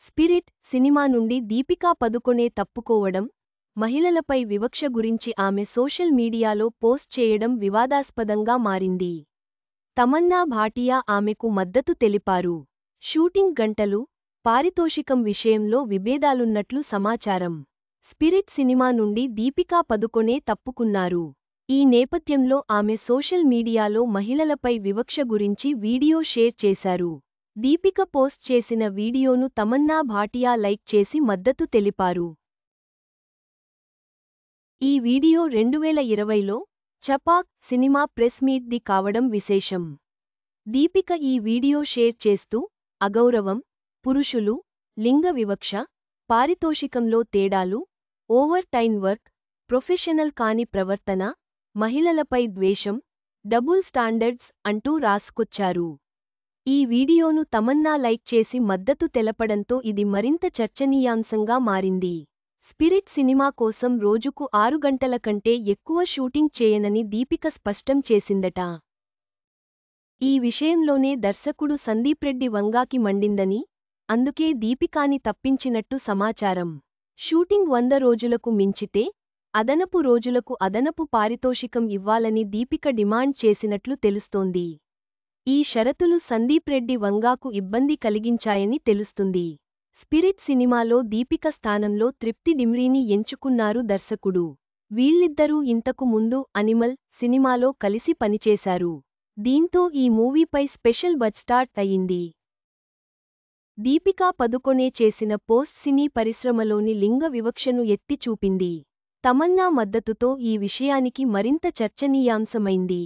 Spirit cinema నుండి దీపికా పదుకొనే తప్పుకోవడం, మహిళలపై వివక్ష గురించి ఆమె సోషల్ మీడియాలో పోస్ట్ చేయడం వివాదాస్పదంగా మారింది. తమన్నా భాటియా ఆమెకు మద్దతు తెలిపారు. షూటింగ్ గంటలు, పారితోషికం విషయంలో విభేదాలున్నట్లు సమాచారం. స్పిరిట్ సినిమా నుండి దీపికా పదుకొనే తప్పుకున్నారు. ఈ నేపథ్యంలో ఆమె సోషల్ మీడియాలో మహిళలపై వివక్ష గురించి వీడియో షేర్ చేశారు. దీపిక పోస్ట్ చేసిన వీడియోను తమన్నా భాటియా లైక్ చేసి మద్దతు తెలిపారు. ఈ వీడియో 2020లో చపాక్ సినిమా ప్రెస్ మీట్ ది కావడం విశేషం. దీపిక ఈ వీడియో షేర్ చేస్తూ, అగౌరవం, పురుషులు, లింగ వివక్ష, పారితోషికంలో తేడాలు, ఓవర్ టైమ్ వర్క్, ప్రొఫెషనల్ కాని ప్రవర్తన, మహిళలపై ద్వేషం, డబుల్ స్టాండర్డ్స్ అంటూ రాసుకొచ్చారు. ఈ వీడియోను తమన్నా లైక్ చేసి మద్దతు తెలపడంతో ఇది మరింత చర్చనీయాంశంగా మారింది. స్పిరిట్ సినిమా కోసం రోజుకు 6 గంటల కంటే ఎక్కువ షూటింగ్ చేయనని దీపిక స్పష్టం చేసిందట. ఈ విషయంలోనే దర్శకుడు సందీప్రెడ్డి వంగాకి మండిందని, అందుకే దీపికాని తప్పించినట్టు సమాచారం. షూటింగ్ 100 రోజులకు మించితే అదనపు రోజులకు అదనపు పారితోషికం ఇవ్వాలని దీపిక డిమాండ్ చేసినట్లు తెలుస్తోంది. ఈ షరతులు సందీప్రెడ్డి వంగాకు ఇబ్బంది కలిగించాయని తెలుస్తుంది. స్పిరిట్ సినిమాలో దీపిక స్థానంలో తృప్తి డిమ్రీని ఎంచుకున్నారు దర్శకుడు. వీళ్ళిద్దరూ ఇంతకు ముందు అనిమల్ సినిమాలో కలిసి పనిచేశారు. దీంతో ఈ మూవీపై స్పెషల్ బజ్ స్టార్ట్ అయింది. దీపికా పదుకొనే చేసిన పోస్ట్ సినీ పరిశ్రమలోని లింగ వివక్షను ఎత్తి చూపింది. తమన్నా మద్దతుతో ఈ విషయానికి మరింత చర్చనీయాంశమైంది.